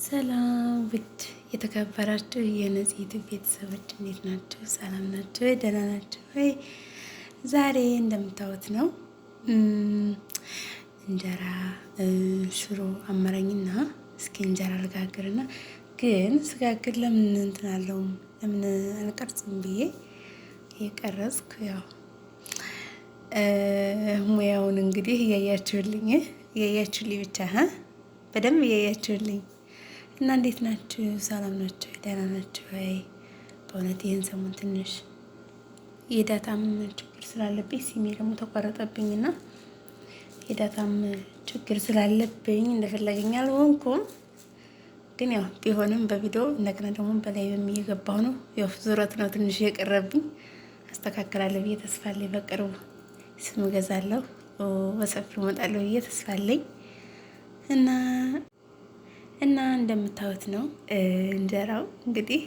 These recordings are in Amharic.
ሰላም ውድ የተከበራችሁ የነዚህ ዩቲዩብ ቤተሰቦች እንዴት ናቸው? ሰላም ናቸው? ደህና ናቸው ወይ? ዛሬ እንደምታዩት ነው እንጀራ ሽሮ አመረኝና እስኪ እንጀራ ልጋግርና ግን ስጋግር ለምን እንትን አለውም ለምን አልቀርጽም ብዬ የቀረጽኩ ያው ሙያውን እንግዲህ እያያችሁልኝ ብቻ በደንብ እያያችሁልኝ እና እንዴት ናችሁ? ሰላም ናችሁ? ደህና ናችሁ ወይ? በእውነት ይህን ሰሞን ትንሽ የዳታም ችግር ስላለብኝ ሲሜ ደግሞ ተቋረጠብኝና የዳታም ችግር ስላለብኝ እንደፈለገኝ አልሆንኩም። ግን ያው ቢሆንም በቪዲዮ እንደገና ደግሞ በላይ እየገባሁ ነው። ያው ዙረት ነው ትንሽ የቀረብኝ። አስተካክላለሁ ብዬ ተስፋ አለኝ። በቅርቡ ስም እገዛለሁ በሰፊው እመጣለሁ ብዬ ተስፋ አለኝ እና እንደምታዩት ነው እንጀራው እንግዲህ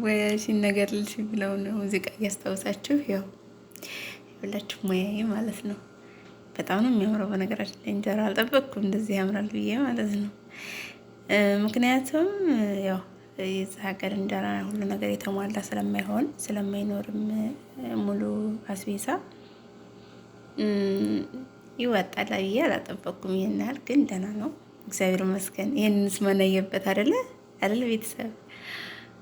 ሙያሽን ነገር ልሽ ብለው ነው ሙዚቃ እያስታወሳችሁ ያው ሁላችሁ ሙያዬ ማለት ነው። በጣም ነው የሚያምረው። በነገራችን ላይ እንጀራ አልጠበቅኩም እንደዚህ ያምራል ብዬ ማለት ነው። ምክንያቱም ያው የዚህ ሀገር እንጀራ ሁሉ ነገር የተሟላ ስለማይኖርም ሙሉ አስቤዛ ይወጣል ብዬ አላጠበቅኩም። ይሄን ያህል ግን ደህና ነው፣ እግዚአብሔር ይመስገን። ይሄንንስ መነየበት አይደለ ቤተሰብ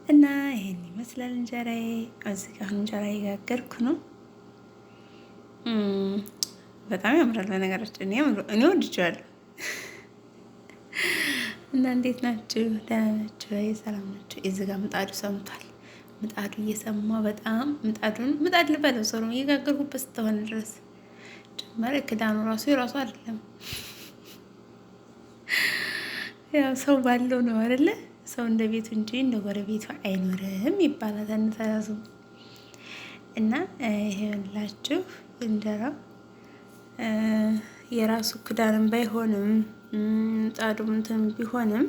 እና ይሄን ይመስላል እንጀራዬ። እዚህ ጋር እንጀራ እየጋገርኩ ነው። በጣም ያምራል። በነገራችን እኔ ወድጄዋለሁ። እና እንዴት ናችሁ? ደህና ናችሁ ወይ? ሰላም ናችሁ? እዚህ ጋር ምጣዱ ሰምቷል። ምጣዱ እየሰማ በጣም ምጣድ ልበለው ሰው ነው እየጋገርኩበት ስትሆን ድረስ ጀመረ። ክዳኑ ራሱ የራሱ አይደለም፣ ያው ሰው ባለው ነው አይደለ? ሰው እንደ ቤቱ እንጂ እንደ ጎረቤቱ አይኖርም ይባላል ተነሳሱ። እና ይሄንላችሁ እንጀራው የራሱ ክዳንም ባይሆንም ምጣዱም እንትን ቢሆንም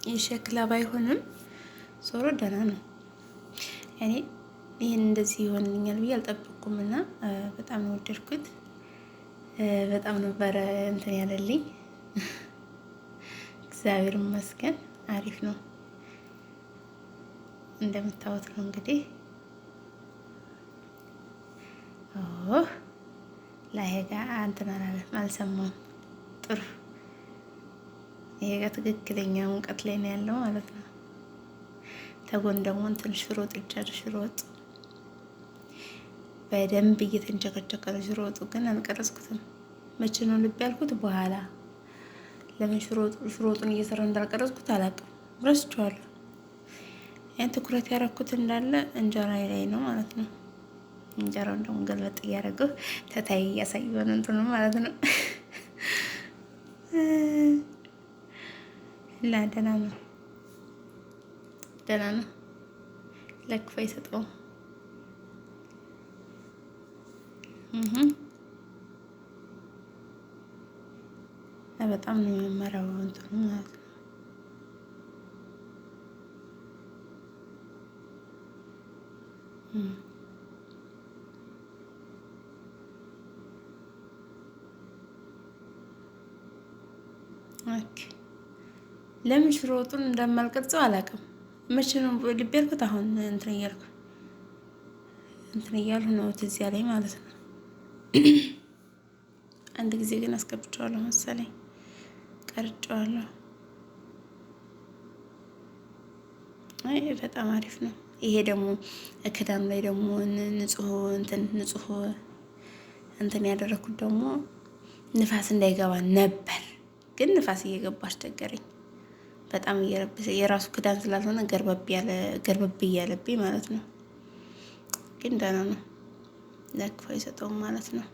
የሸክላ ባይሆንም ዞሮ ደህና ነው። እኔ ይሄን እንደዚህ ይሆንልኛል ብዬ አልጠበቅኩም እና በጣም ነው ወደድኩት። በጣም ነበረ እንትን ያለልኝ። እግዚአብሔር ይመስገን አሪፍ ነው። እንደምታዩት ነው እንግዲህ ላይ ጋር እንትን አላለም፣ አልሰማም። ጥሩ ይሄ ጋር ትክክለኛ ሙቀት ላይ ነው ያለው ማለት ነው። ተጎን ደግሞ እንትን ሽሮ ጥጃለሁ። ሽሮ ወጥ በደንብ እየተንጨቀጨቀ ነው። ሽሮ ወጡ ግን አልቀረጽኩትም። መቼ ነው ልብ ያልኩት በኋላ። ለምን ሽሮ ወጡን እየሰራ እንዳልቀረጽኩት አላውቅም፣ ረስቼዋለሁ። ያን ትኩረት ያደረኩት እንዳለ እንጀራ ላይ ነው ማለት ነው። እንጀራውን ደግሞ ገልበጥ እያደረገው ተታይ እያሳየው ነው እንትኑ ማለት ነው። እና ደህና ነው ለክፉ አይሰጠውም። በጣም ነው የሚያመራው እንትኑ ማለት ነው። ኦኬ ለምን ሽሮ ወጡን እንደማልቀርጸው አላውቅም። መቼ ነው ልብ ያልኩት? አሁን እንትን እያልኩ ነው ትዝ ያለኝ ማለት ነው። አንድ ጊዜ ግን አስገብቼዋለሁ መሰለኝ፣ ቀርጬዋለሁ። አይ በጣም አሪፍ ነው። ይሄ ደግሞ ክዳኑ ላይ ደግሞ ንጹህ እንትን ያደረኩት ደግሞ ንፋስ እንዳይገባ ነበር፣ ግን ንፋስ እየገባ አስቸገረኝ። በጣም እየረበሰ የራሱ ክዳን ስላልሆነ ገርበብ እያለብኝ ማለት ነው። ግን ደህና ነው፣ ለክፉ አይሰጠውም ማለት ነው።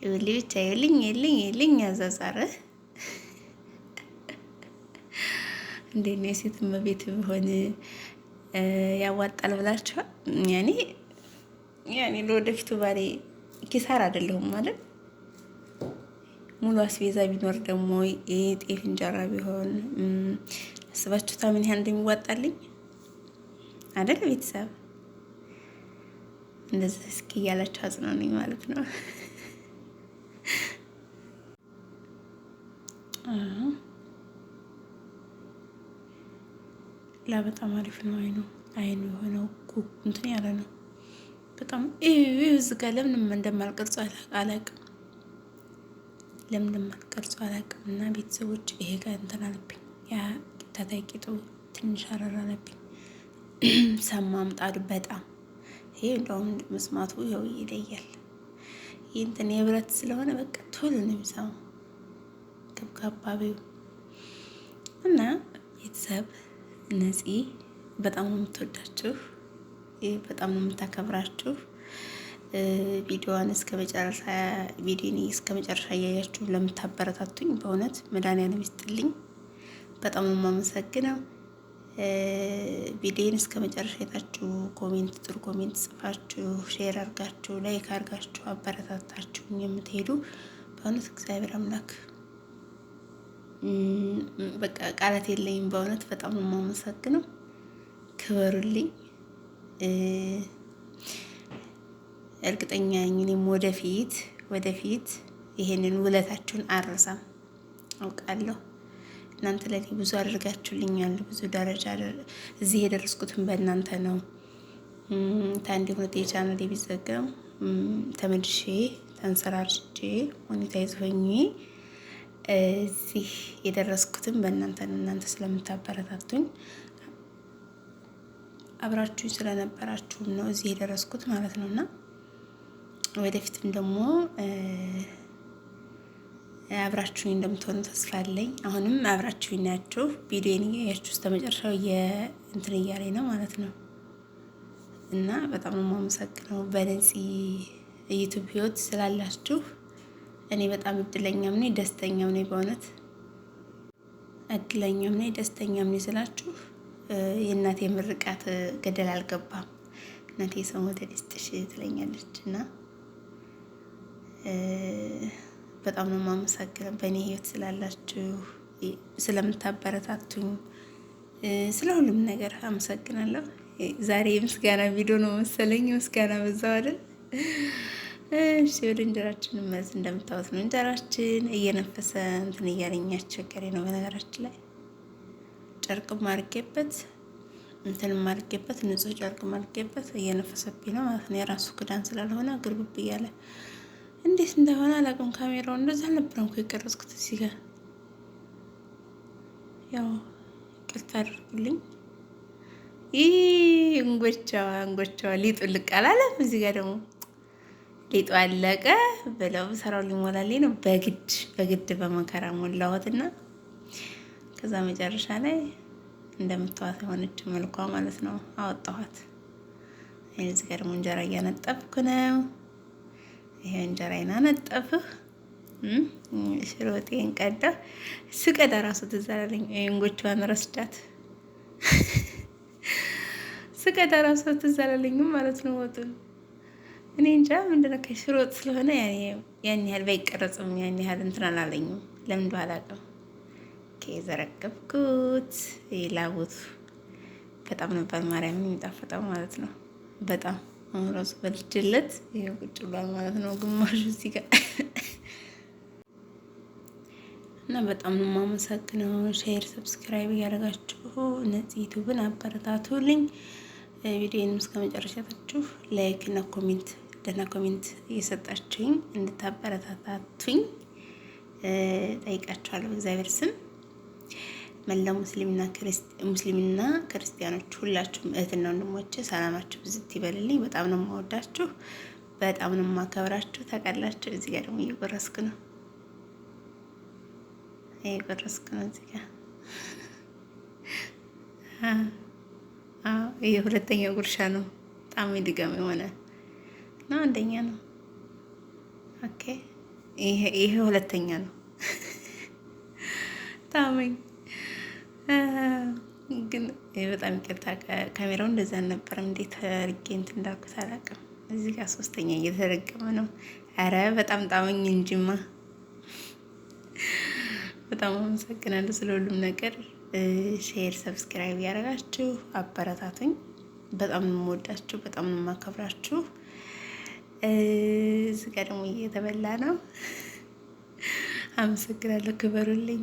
ይኸውልኝ ብቻ ይኸውልኝ ያዛዛረ እንዴት ነው የሴት እመቤት ቢሆን ያዋጣል ብላችኋል? ያኔ ለወደፊቱ ባሌ ኪሳራ አይደለሁም ማለት ሙሉ አስቤዛ ቢኖር ደግሞ የጤፍ እንጀራ ቢሆን አስባችሁታ ምን ያህል እንደሚዋጣልኝ አይደል? ቤተሰብ እንደዚህ እስኪ እያላችሁ አጽናኑኝ ማለት ነው። ላ በጣም አሪፍ ነው። አይኑ የሆነው እንትን ያለ ነው በጣም እዚህ ጋር ለምንም እንደማልቀርጾ አላውቅም። ለምን እንደማልቀርጾ አላውቅም። እና ቤተሰቦች ይሄ ጋር እንትን አለብኝ። ያ ተታቂጡ ትንሽ አረር አለብኝ። ሰማ ምጣዱ በጣም ይሄ እንደውም መስማቱ ይኸው ይለያል። ይህ እንትን የብረት ስለሆነ በቃ ቶሎ ነው የሚሰማው ከአባቢው። እና ቤተሰብ እነዚህ በጣም ነው የምትወዳችሁ፣ በጣም ነው የምታከብራችሁ። ቪዲዮዋን እስከ መጨረሻ እያያችሁ ለምታበረታቱኝ በእውነት መድኃኒዓለም ይስጥልኝ። በጣም ነው የማመሰግነው። ቪዲዮን እስከ መጨረሻ አይታችሁ ጥሩ ኮሜንት ጽፋችሁ ሼር አርጋችሁ ላይክ አርጋችሁ አበረታታችሁ የምትሄዱ በእውነት እግዚአብሔር አምላክ በቃ ቃላት የለኝም። በእውነት በጣም ነው የማመሰግነው። ክበሩልኝ። እርግጠኛ ነኝ እኔም ወደፊት ይሄንን ውለታችሁን አልረሳም አውቃለሁ። እናንተ ለኔ ብዙ አድርጋችሁልኛል። ብዙ ደረጃ እዚህ የደረስኩትን በእናንተ ነው። ታንዲ ሁለት የቻናል ቢዘጋም ተመልሼ ተንሰራርቼ ሞኔታይዝ ሆኜ እዚህ የደረስኩትን በእናንተ ነው። እናንተ ስለምታበረታቱኝ አብራችሁኝ ስለነበራችሁም ነው እዚህ የደረስኩት ማለት ነውና ወደፊትም ደግሞ አብራችሁኝ እንደምትሆኑ ተስፋ አለኝ። አሁንም አብራችሁኝ ናችሁ። ቪዲዮን እያያችሁ እስከመጨረሻው እንትን እያለኝ ነው ማለት ነው። እና በጣም ነው የማመሰግነው በነዚህ ዩቲዩብ ህይወት ስላላችሁ። እኔ በጣም እድለኛም ነኝ ደስተኛም ነኝ። በእውነት እድለኛም ነኝ ደስተኛም ነኝ ስላችሁ የእናቴ ምርቃት ገደል አልገባም። እናቴ ሰው ሞዴል ይስጥሽ ትለኛለች እና በጣም ነው የማመሰግነው በእኔ ህይወት ስላላችሁ፣ ስለምታበረታቱኝ፣ ስለ ሁሉም ነገር አመሰግናለሁ። ዛሬ የምስጋና ቪዲዮ ነው መሰለኝ። ምስጋና በዛው አይደል? እሺ ወደ እንጀራችን መዝ እንደምታወት ነው። እንጀራችን እየነፈሰ እንትን እያለኝ አስቸጋሪ ነው። በነገራችን ላይ ጨርቅ ማርጌበት ንጹህ ጨርቅ ማርጌበት እየነፈሰብኝ ነው ማለት ነው። የራሱ ክዳን ስላልሆነ ግርብብ እያለ እንዴት እንደሆነ አላውቅም። ካሜራው እንደዛ አልነበረም እኮ የቀረጽኩት እዚህ ጋር። ያው ቅርታ አድርጉልኝ። እንጎቻዋ ሊጡ ልቅ አላለም። እዚህ ጋር ደግሞ ሊጡ አለቀ ብለው ሰራው ሊሞላልኝ ነው። በግድ በመከራ ሞላሁትና ከዛ መጨረሻ ላይ እንደምታዋት የሆነች መልኳ ማለት ነው አወጣኋት። እዚህ ጋር ደግሞ እንጀራ እያነጠፍኩ ነው። ይሄ እንጀራዬን አነጠፍህ። ሽሮ ወጤን ቀዳ ስቀዳ ራሱ ትዝ አላለኝ። እንጎቿን ረስዳት ስቀዳ ራሱ ትዝ አላለኝም ማለት ነው ወጡን። እኔ እንጃ ምንድነው ከሽሮ ወጥ ስለሆነ ያን ያህል ባይቀረጽም ያን ያህል እንትን አላለኝም። ለምን እንደው አላውቅም። ከዘረገብኩት ላቡት በጣም ነበር ማርያም የሚጣፍጠው ማለት ነው። በጣም ራሱ በልጅለት ይሄው ቁጭ ብሏል ማለት ነው ግማሹ እዚህ ጋር እና በጣም ነው የማመሰግነው። ሼር ሰብስክራይብ እያደረጋችሁ እነዚህ ዩቲዩብን አበረታቱልኝ። ቪዲዮንም እስከ መጨረሻታችሁ ላይክ እና ኮሜንት ደህና ኮሜንት እየሰጣችሁኝ እንድታበረታታቱኝ ጠይቃችኋለሁ በእግዚአብሔር ስም። መላው ሙስሊምና ክርስቲያኖች ሁላችሁም እህትና ወንድሞቼ ሰላማችሁ ብዝት ይበልልኝ። በጣም ነው የማወዳችሁ፣ በጣም ነው የማከብራችሁ። ታውቃላችሁ። እዚህ ጋር ደግሞ እየጎረስኩ ነው እዚህ ጋር ይሄ ሁለተኛ ጉርሻ ነው። በጣም ይድገም የሆነ ነው። አንደኛ ነው። ኦኬ ይሄ ሁለተኛ ነው። ታመኝ ግን በጣም ይቅርታ ካሜራው እንደዛ አልነበረም። እንዴት አድርጌ እንትን እንዳልኩት አላውቅም። እዚህ ጋር ሶስተኛ እየተረገመ ነው። አረ በጣም ጣመኝ እንጂማ። በጣም አመሰግናለሁ ስለ ሁሉም ነገር። ሼር ሰብስክራይብ ያደረጋችሁ አበረታቱኝ። በጣም ነው የምወዳችሁ፣ በጣም ነው የማከብራችሁ። እዚህ ጋር ደግሞ እየተበላ ነው። አመሰግናለሁ። ክበሩልኝ።